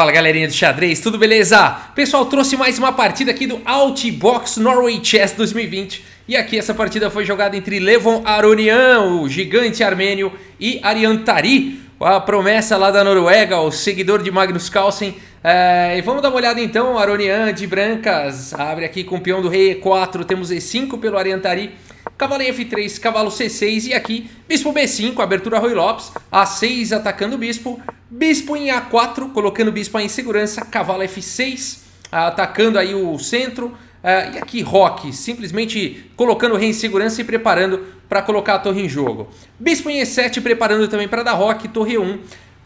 Fala galerinha do xadrez, tudo beleza? Pessoal, trouxe mais uma partida aqui do Altibox Norway Chess 2020. E aqui essa partida foi jogada entre Levon Aronian, o gigante armênio, e Arian Tari, a promessa lá da Noruega, o seguidor de Magnus Carlsen. E vamos dar uma olhada então. Aronian de brancas, abre aqui com o peão do rei E4, temos E5 pelo Arian Tari, cavalo em F3, cavalo C6 e aqui bispo B5, abertura Ruy Lopes, A6 atacando o bispo, bispo em A4, colocando o bispo em segurança, cavalo F6, atacando aí o centro, e aqui roque, simplesmente colocando o rei em segurança e preparando para colocar a torre em jogo. Bispo em E7, preparando também para dar roque, torre E1,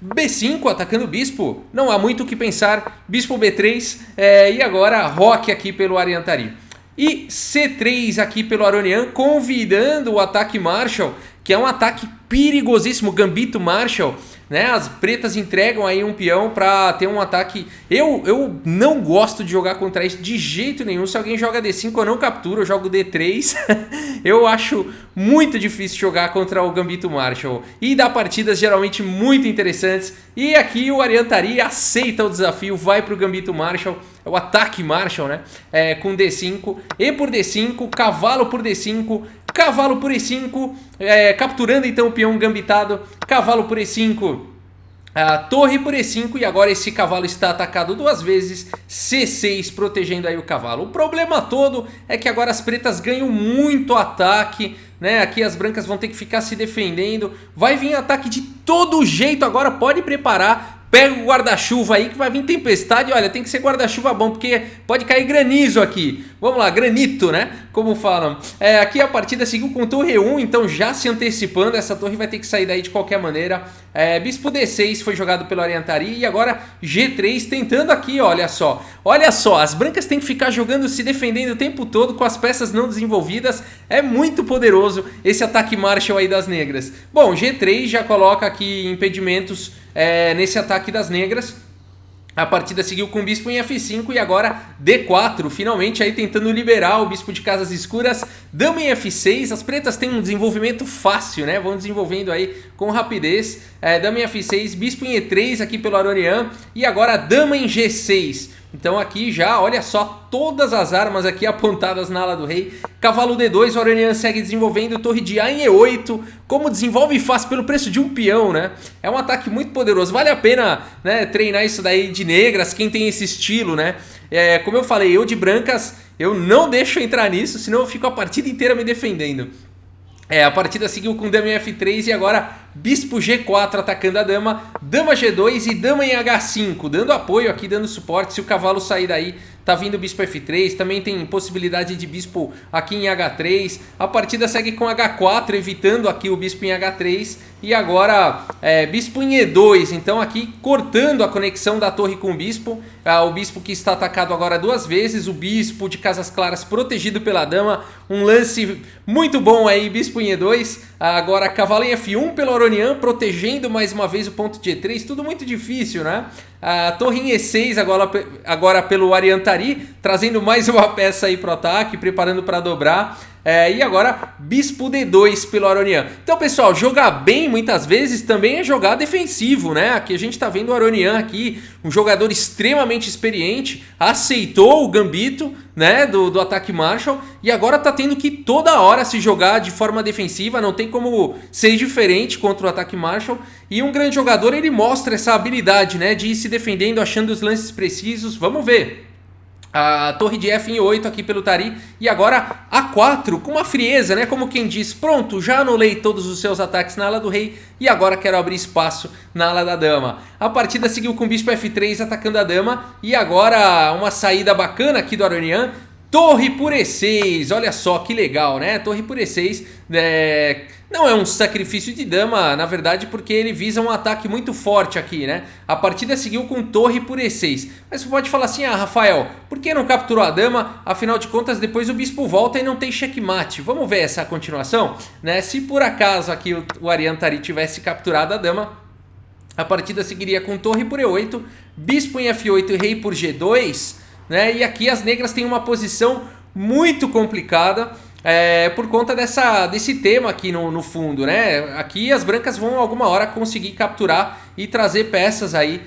B5 atacando o bispo, não há muito o que pensar, bispo B3, e agora roque aqui pelo Arian Tari. E C3 aqui pelo Aronian, convidando o ataque Marshall, que é um ataque perigosíssimo, Gambito Marshall, né? As pretas entregam aí um peão para ter um ataque. Eu não gosto de jogar contra isso de jeito nenhum. Se alguém joga D5 eu não capturo, eu jogo D3. Eu acho muito difícil jogar contra o Gambito Marshall. E dá partidas geralmente muito interessantes. E aqui o Arian Tari aceita o desafio, vai para o Gambito Marshall, o ataque Marshall, né? Com D5, E por D5, cavalo por D5, cavalo por E5, capturando então o peão gambitado, cavalo por E5, torre por E5 e agora esse cavalo está atacado duas vezes, C6 protegendo aí o cavalo. O problema todo é que agora as pretas ganham muito ataque, né? Aqui as brancas vão ter que ficar se defendendo, vai vir ataque de todo jeito, agora pode preparar. Pega o guarda-chuva aí que vai vir tempestade. Olha, tem que ser guarda-chuva bom, porque pode cair granizo aqui. Vamos lá, granito, né? Como falam. Aqui a partida seguiu com torre E1, então já se antecipando. Essa torre vai ter que sair daí de qualquer maneira. Bispo D6 foi jogado pelo Arian Tari. E agora G3 tentando aqui, olha só. Olha só, as brancas têm que ficar jogando, se defendendo o tempo todo com as peças não desenvolvidas. É muito poderoso esse ataque Marshall aí das negras. Bom, G3 já coloca aqui impedimentos nesse ataque das negras. A partida seguiu com o bispo em F5 e agora D4, finalmente aí tentando liberar o bispo de casas escuras. Dama em F6, as pretas têm um desenvolvimento fácil, né? Vão desenvolvendo aí com rapidez. Dama em F6, bispo em E3 aqui pelo Aronian e agora dama em G6. Então aqui já, olha só, todas as armas aqui apontadas na ala do rei. Cavalo D2, o Aronian segue desenvolvendo, torre de A em E8. Como desenvolve fácil pelo preço de um peão, né? É um ataque muito poderoso. Vale a pena, né, treinar isso daí de negras, quem tem esse estilo, né? Como eu falei, eu de brancas, eu não deixo entrar nisso, senão eu fico a partida inteira me defendendo. A partida seguiu com dama em F3 e agora bispo G4 atacando a dama, dama G2 e dama em H5, dando apoio aqui, dando suporte. Se o cavalo sair daí, tá vindo bispo F3, também tem possibilidade de bispo aqui em H3. A partida segue com H4, evitando aqui o bispo em H3 e agora bispo em E2, então aqui cortando a conexão da torre com o bispo que está atacado agora duas vezes, o bispo de casas claras protegido pela dama, um lance muito bom aí, bispo em E2, agora cavalo em F1 pelo Aronian, protegendo mais uma vez o ponto de E3, tudo muito difícil, né? A torre em E6 agora pelo Arian Tari, trazendo mais uma peça aí pro ataque, preparando para dobrar. E agora bispo D2 pelo Aronian. Então pessoal, jogar bem muitas vezes também é jogar defensivo, né? Aqui a gente tá vendo o Aronian aqui, um jogador extremamente experiente, aceitou o gambito, né, do ataque Marshall e agora tá tendo que toda hora se jogar de forma defensiva, não tem como ser diferente contra o ataque Marshall. E um grande jogador, ele mostra essa habilidade, né, de ir se defendendo, achando os lances precisos. Vamos ver. A torre de F em 8 aqui pelo Tari e agora A4 com uma frieza, né? Como quem diz, pronto, já anulei todos os seus ataques na ala do rei e agora quero abrir espaço na ala da dama. A partida seguiu com bispo F3 atacando a dama e agora uma saída bacana aqui do Aronian. Torre por E6, olha só que legal, né? Torre por E6, não é um sacrifício de dama, na verdade, porque ele visa um ataque muito forte aqui, né? A partida seguiu com torre por E6. Mas você pode falar assim, Rafael, por que não capturou a dama? Afinal de contas, depois o bispo volta e não tem checkmate. Vamos ver essa continuação, né? Se por acaso aqui o Arian Tari tivesse capturado a dama, a partida seguiria com torre por E8, bispo em F8 e rei por G2, né? E aqui as negras têm uma posição muito complicada por conta desse tema aqui no fundo, né? Aqui as brancas vão alguma hora conseguir capturar e trazer peças aí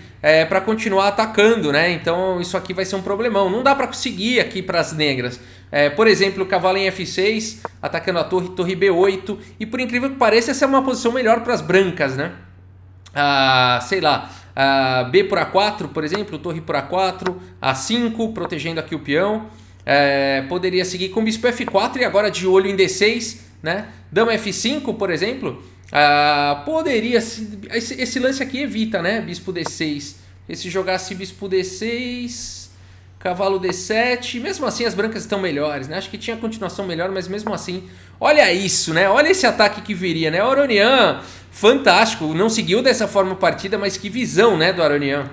para continuar atacando, né? Então isso aqui vai ser um problemão. Não dá para conseguir aqui para as negras. Por exemplo, o cavalo em F6, atacando a torre, torre B8. E por incrível que pareça, essa é uma posição melhor para as brancas, né? Sei lá, B por A4, por exemplo, torre por A4, A5, protegendo aqui o peão. Poderia seguir com bispo F4 e agora de olho em D6, né? Dama F5, por exemplo. Poderia... Esse lance aqui evita, né? Bispo D6. E se jogasse bispo D6... Cavalo D7, mesmo assim as brancas estão melhores, né? Acho que tinha continuação melhor, mas mesmo assim, olha isso, né? Olha esse ataque que viria, né? O Aronian, fantástico, não seguiu dessa forma a partida, mas que visão, né, do Aronian.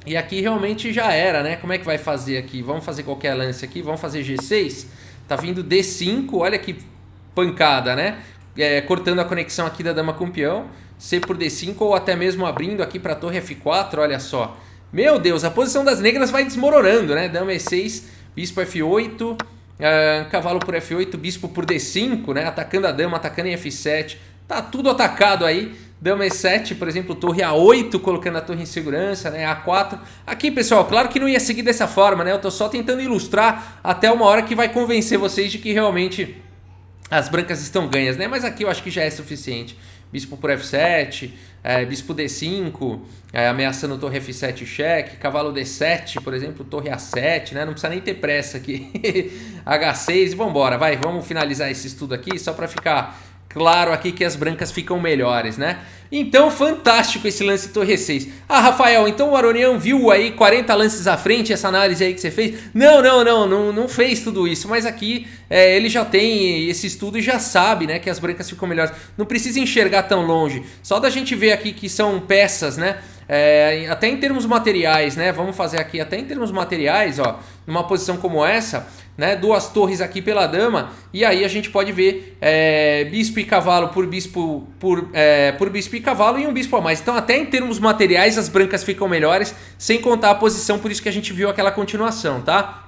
E aqui realmente já era, né? Como é que vai fazer aqui? Vamos fazer qualquer lance aqui, vamos fazer G6. Tá vindo D5, olha que pancada, né? Cortando a conexão aqui da dama com o peão. C por D5 ou até mesmo abrindo aqui para a torre F4, olha só. Meu Deus, a posição das negras vai desmoronando, né? Dama E6, bispo F8, cavalo por F8, bispo por D5, né? Atacando a dama, atacando em F7. Tá tudo atacado aí. Dama E7, por exemplo, torre A8, colocando a torre em segurança, né? A4. Aqui, pessoal, claro que não ia seguir dessa forma, né? Eu tô só tentando ilustrar até uma hora que vai convencer vocês de que realmente as brancas estão ganhas, né? Mas aqui eu acho que já é suficiente. Bispo por F7, bispo D5, ameaçando torre F7 cheque, cavalo D7, por exemplo, torre A7, né? Não precisa nem ter pressa aqui. H6 e vambora, vamos finalizar esse estudo aqui só para ficar claro aqui que as brancas ficam melhores, né? Então, fantástico esse lance torre E6. Rafael, então o Aronian viu aí 40 lances à frente, essa análise aí que você fez? Não fez tudo isso, mas aqui ele já tem esse estudo e já sabe, né, que as brancas ficam melhores. Não precisa enxergar tão longe, só da gente ver aqui que são peças, né? Até em termos materiais, né? Vamos fazer aqui até em termos materiais, ó, numa posição como essa, né? Duas torres aqui pela dama, e aí a gente pode ver bispo e cavalo por bispo por bispo e cavalo e um bispo a mais. Então até em termos materiais as brancas ficam melhores, sem contar a posição, por isso que a gente viu aquela continuação, tá?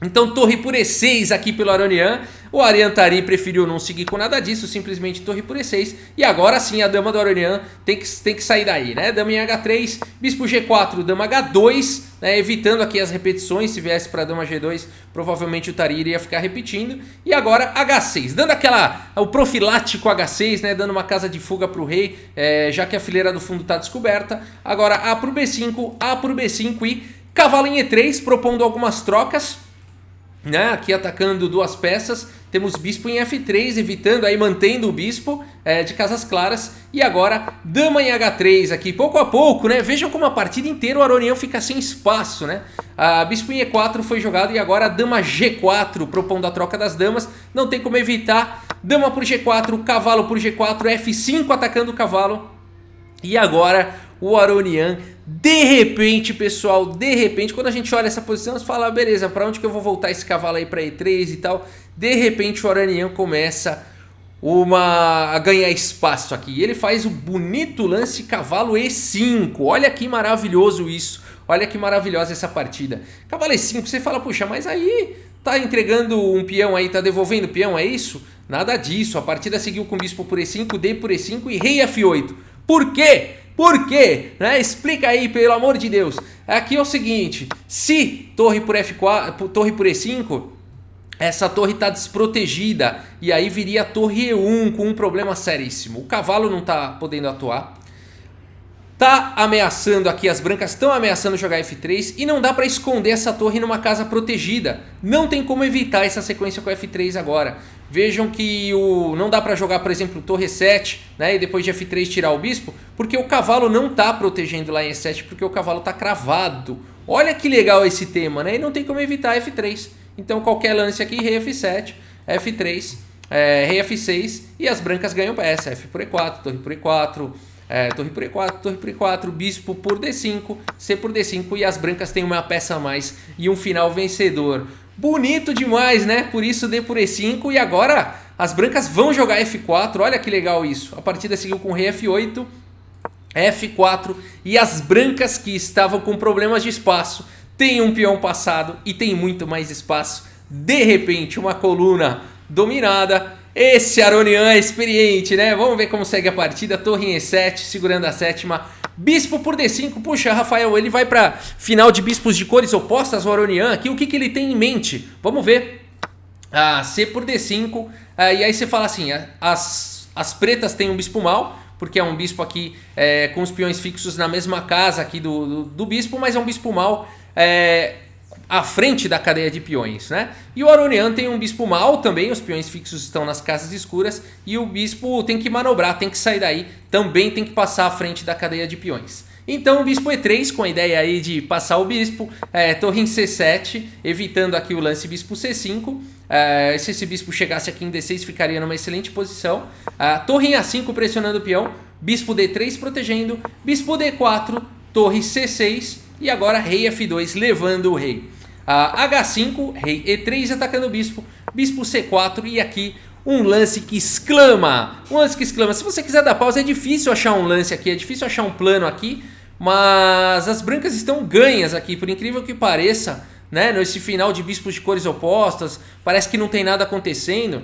Então torre por E6 aqui pelo Aronian. O Ariantari preferiu não seguir com nada disso, simplesmente torre por E6. E agora sim a dama do Aronian tem que sair daí, né? Dama em H3, bispo G4, dama H2, né? Evitando aqui as repetições. Se viesse para dama G2, provavelmente o Tari iria ficar repetindo. E agora H6, dando o profilático H6, né? Dando uma casa de fuga para o rei, já que a fileira do fundo está descoberta. Agora A por B5, A por B5 e cavalo em E3, propondo algumas trocas, né? Aqui atacando duas peças, temos bispo em F3, evitando aí, mantendo o bispo de casas claras. E agora dama em H3 aqui, pouco a pouco, né? Vejam como a partida inteira o Aronian fica sem espaço, né? Bispo em E4 foi jogado e agora dama G4, propondo a troca das damas. Não tem como evitar, dama por G4, cavalo por G4, F5 atacando o cavalo. E agora o Aronian, de repente, pessoal, quando a gente olha essa posição, você fala, beleza, para onde que eu vou voltar esse cavalo aí para E3 e tal? De repente o Aronian começa a ganhar espaço aqui. Ele faz o bonito lance cavalo E5. Olha que maravilhoso isso. Olha que maravilhosa essa partida. Cavalo E5, você fala, puxa, mas aí tá entregando um peão aí, tá devolvendo peão, é isso? Nada disso. A partida seguiu com bispo por E5, D por E5 e rei F8. Por quê? Por quê? Né? Explica aí, pelo amor de Deus. Aqui é o seguinte, se torre por F4, torre por E5, essa torre está desprotegida e aí viria a torre E1 com um problema seríssimo. O cavalo não está podendo atuar. Tá ameaçando aqui, as brancas estão ameaçando jogar F3 e não dá para esconder essa torre numa casa protegida. Não tem como evitar essa sequência com F3 agora. Vejam que não dá para jogar, por exemplo, torre E7, né, e depois de F3 tirar o bispo, porque o cavalo não está protegendo lá em E7, porque o cavalo está cravado. Olha que legal esse tema, né? E não tem como evitar F3. Então qualquer lance aqui, rei F7, F3, rei F6 e as brancas ganham peça. F por E4, torre por E4... torre por E4, torre por E4, bispo por D5, C por D5 e as brancas têm uma peça a mais e um final vencedor. Bonito demais, né? Por isso D por E5 e agora as brancas vão jogar F4, olha que legal isso. A partida seguiu com rei F8, F4 e as brancas que estavam com problemas de espaço têm um peão passado e tem muito mais espaço. De repente uma coluna dominada. Esse Aronian é experiente, né? Vamos ver como segue a partida. Torre em E7, segurando a sétima. Bispo por D5, puxa, Rafael, ele vai para final de bispos de cores opostas, o Aronian aqui, o que, que ele tem em mente? Vamos ver. C por D5, e aí você fala assim, as pretas têm um bispo mau, porque é um bispo aqui com os peões fixos na mesma casa aqui do bispo, mas é um bispo mau à frente da cadeia de peões, né? E o Aronian tem um bispo mau também, os peões fixos estão nas casas escuras e o bispo tem que manobrar, tem que sair daí, também tem que passar à frente da cadeia de peões. Então o bispo E3, com a ideia aí de passar o bispo, torre em C7, evitando aqui o lance bispo C5. Se esse bispo chegasse aqui em D6, ficaria numa excelente posição. Torre em A5 pressionando o peão, bispo D3 protegendo, bispo D4, torre C6 e agora rei F2 levando o rei. H5, rei E3 atacando o bispo, bispo C4 e aqui um lance que exclama. Um lance que exclama. Se você quiser dar pausa, é difícil achar um lance aqui, é difícil achar um plano aqui, mas as brancas estão ganhas aqui, por incrível que pareça, né? Nesse final de bispos de cores opostas, parece que não tem nada acontecendo.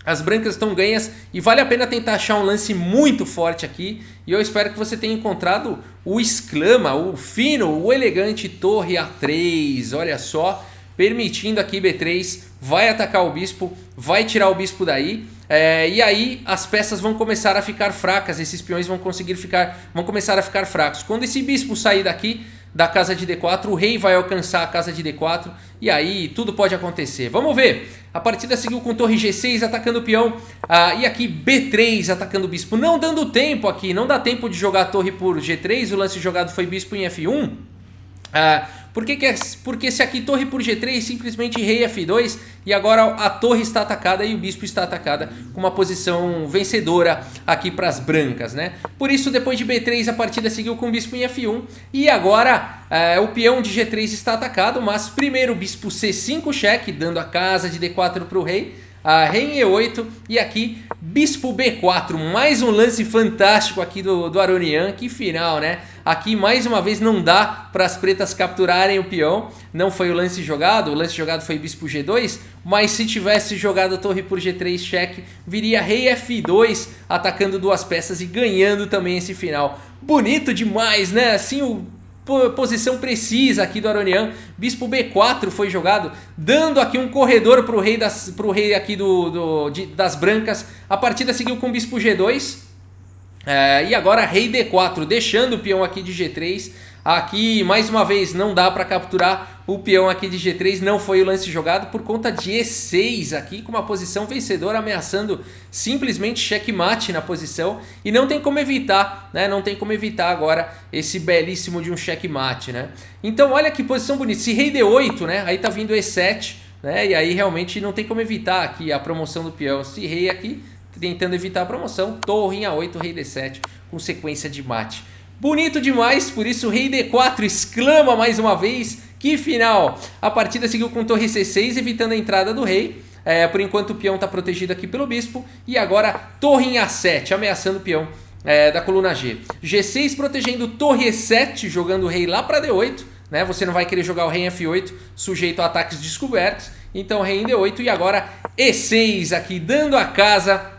As brancas estão ganhas e vale a pena tentar achar um lance muito forte aqui. E eu espero que você tenha encontrado o exclama, o fino, o elegante torre A3. Olha só, permitindo aqui B3, vai atacar o bispo, vai tirar o bispo daí. E aí as peças vão começar a ficar fracas, esses peões vão começar a ficar fracos. Quando esse bispo sair daqui da casa de D4, o rei vai alcançar a casa de D4 e aí tudo pode acontecer. Vamos ver, a partida seguiu com torre G6 atacando o peão e aqui B3 atacando o bispo, não dando tempo aqui, não dá tempo de jogar a torre por G3, o lance jogado foi bispo em F1. Porque se aqui torre por G3, simplesmente rei F2 e agora a torre está atacada e o bispo está atacada com uma posição vencedora aqui para as brancas, né? Por isso depois de B3 a partida seguiu com o bispo em F1 e agora o peão de G3 está atacado, mas primeiro o bispo C5 cheque, dando a casa de D4 para o rei. Rei em E8 e aqui bispo B4, mais um lance fantástico aqui do Aronian, que final, né? Aqui mais uma vez não dá para as pretas capturarem o peão, não foi o lance jogado foi bispo G2, mas se tivesse jogado a torre por G3 cheque, viria rei F2 atacando duas peças e ganhando também esse final. Bonito demais, né? Assim posição precisa aqui do Aronian, bispo B4 foi jogado, dando aqui um corredor para o rei aqui das brancas. A partida seguiu com bispo G2 e agora rei D4, deixando o peão aqui de G3. Aqui mais uma vez não dá para capturar o peão aqui de G3, não foi o lance jogado por conta de E6 aqui com uma posição vencedora ameaçando simplesmente checkmate na posição e não tem como evitar, né? Não tem como evitar agora esse belíssimo de um checkmate, né? Então olha que posição bonita, se rei D8, né? Aí tá vindo E7, né? E aí realmente não tem como evitar aqui a promoção do peão, se rei aqui tentando evitar a promoção, torre em A8, rei D7 com sequência de mate. Bonito demais, por isso rei D4 exclama mais uma vez, que final! A partida seguiu com torre C6, evitando a entrada do rei, por enquanto o peão está protegido aqui pelo bispo, e agora torre em A7, ameaçando o peão da coluna G. G6 protegendo torre E7, jogando o rei lá para D8, né? Você não vai querer jogar o rei em F8, sujeito a ataques descobertos, então rei em D8, e agora E6 aqui, dando a casa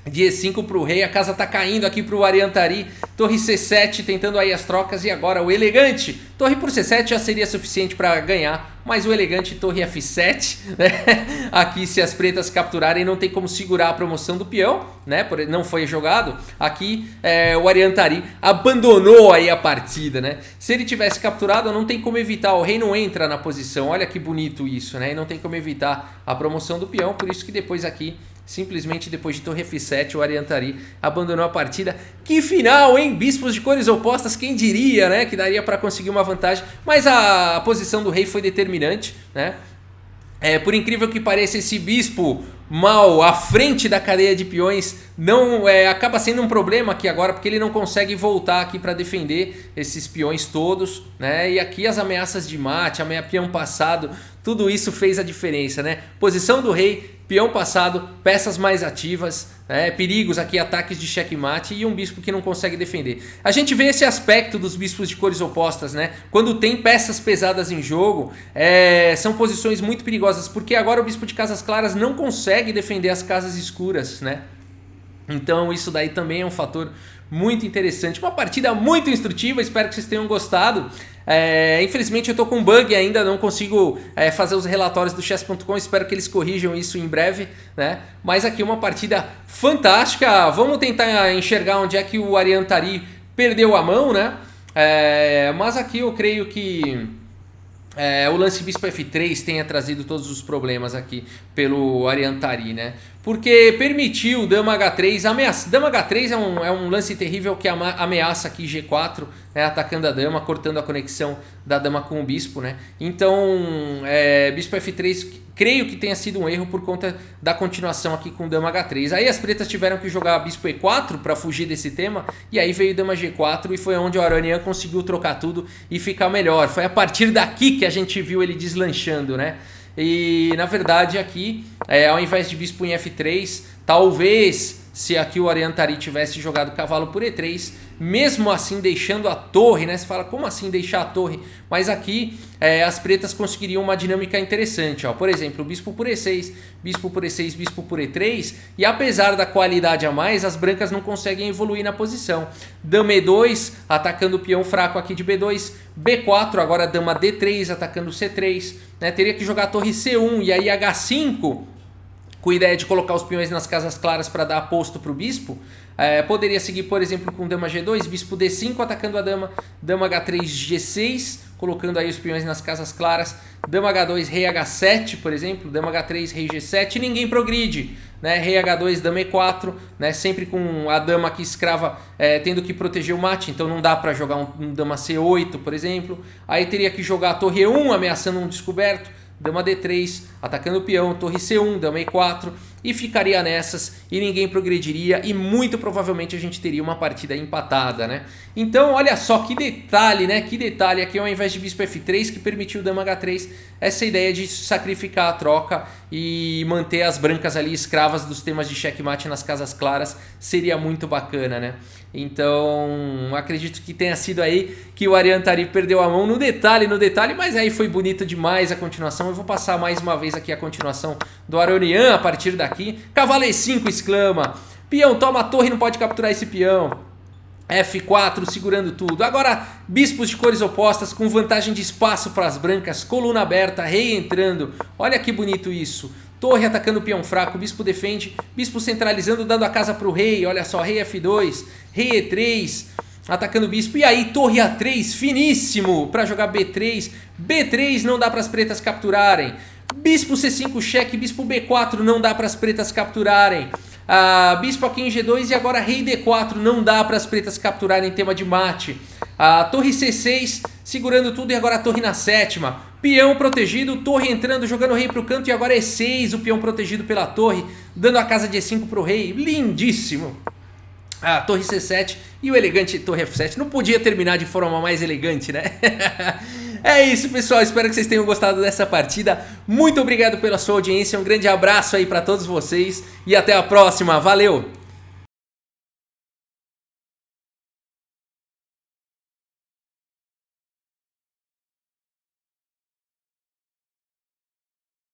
de E5 para o rei, a casa está caindo aqui para o Ariantari, torre C7 tentando aí as trocas e agora o elegante, torre por C7 já seria suficiente para ganhar, mas o elegante torre F7, né? Aqui se as pretas capturarem não tem como segurar a promoção do peão, né? Não foi jogado, aqui o Ariantari abandonou aí a partida, né? Se ele tivesse capturado não tem como evitar, o rei não entra na posição, olha que bonito isso, né? E não tem como evitar a promoção do peão, por isso que depois aqui simplesmente depois de torre F7 o Ariantari abandonou a partida. Que final, hein? Bispos de cores opostas, quem diria, né? Que daria para conseguir uma vantagem, mas a posição do rei foi determinante, né? Por incrível que pareça, esse bispo mal à frente da cadeia de peões não acaba sendo um problema aqui agora, porque ele não consegue voltar aqui para defender esses peões todos, né? E aqui as ameaças de mate, peão passado, tudo isso fez a diferença, né? Posição do rei, peão passado, peças mais ativas, perigos aqui, ataques de checkmate e um bispo que não consegue defender. A gente vê esse aspecto dos bispos de cores opostas, né? Quando tem peças pesadas em jogo, são posições muito perigosas, porque agora o bispo de casas claras não consegue defender as casas escuras, né? Então isso daí também é um fator muito interessante. Uma partida muito instrutiva, espero que vocês tenham gostado. Infelizmente eu tô com um bug ainda, não consigo fazer os relatórios do chess.com, espero que eles corrijam isso em breve, né? Mas aqui uma partida fantástica. Vamos tentar enxergar onde é que o Ariantari perdeu a mão, né? Mas aqui eu creio que o lance bispo F3 tenha trazido todos os problemas aqui pelo Ariantari, né? Porque permitiu dama H3, dama H3 é um lance terrível que ameaça aqui G4, né? Atacando a dama, cortando a conexão da dama com o bispo, né? Então, bispo F3 creio que tenha sido um erro por conta da continuação aqui com dama H3. Aí as pretas tiveram que jogar bispo E4 para fugir desse tema, e aí veio dama G4 e foi onde o Aronian conseguiu trocar tudo e ficar melhor. Foi a partir daqui que a gente viu ele deslanchando, né? E na verdade aqui, ao invés de bispo em F3, talvez se aqui o Ariantari tivesse jogado cavalo por E3, mesmo assim deixando a torre, né? Você fala, como assim deixar a torre? Mas aqui as pretas conseguiriam uma dinâmica interessante, ó. Por exemplo, bispo por E6, bispo por E6, bispo por E3, e apesar da qualidade a mais, as brancas não conseguem evoluir na posição. Dama E2, atacando o peão fraco aqui de B2, B4, agora dama D3, atacando C3, né? Teria que jogar a torre C1 e aí H5, com ideia de colocar os peões nas casas claras para dar aposto para o bispo. Poderia seguir, por exemplo, com dama G2, bispo D5 atacando a dama, dama H3, G6, colocando aí os peões nas casas claras, dama H2, rei H7, por exemplo, dama H3, rei G7, e ninguém progride, né? Rei H2, dama E4, né? Sempre com a dama aqui escrava tendo que proteger o mate, então não dá para jogar um dama C8, por exemplo. Aí teria que jogar a torre E1, ameaçando um descoberto, dama D3, atacando o peão, torre C1, dama E4, e ficaria nessas e ninguém progrediria e muito provavelmente a gente teria uma partida empatada, né? Então olha só que detalhe, né? Que detalhe aqui ao invés de bispo F3 que permitiu dama H3, essa ideia de sacrificar a troca e manter as brancas ali escravas dos temas de checkmate nas casas claras seria muito bacana, né? Então acredito que tenha sido aí que o Ariantari perdeu a mão no detalhe, mas aí foi bonito demais a continuação. Eu vou passar mais uma vez aqui a continuação do Aronian a partir daqui. Cavalo E5 exclama, peão toma a torre, não pode capturar esse peão. F4 segurando tudo. Agora bispos de cores opostas com vantagem de espaço para as brancas, coluna aberta, rei entrando. Olha que bonito isso. Torre atacando o peão fraco, bispo defende, bispo centralizando, dando a casa para o rei. Olha só, rei F2, rei E3, atacando o bispo. E aí, torre A3, finíssimo, para jogar B3. B3 não dá para as pretas capturarem. Bispo C5 cheque, bispo B4 não dá para as pretas capturarem. Bispo aqui em G2 e agora rei D4 não dá para as pretas capturarem tema de mate. Torre C6 segurando tudo e agora a torre na sétima. Peão protegido, torre entrando, jogando o rei para o canto e agora E6, o peão protegido pela torre, dando a casa de E5 para o rei. Lindíssimo! Torre C7 e o elegante torre F7. Não podia terminar de forma mais elegante, né? É isso, pessoal. Espero que vocês tenham gostado dessa partida. Muito obrigado pela sua audiência. Um grande abraço aí para todos vocês e até a próxima. Valeu!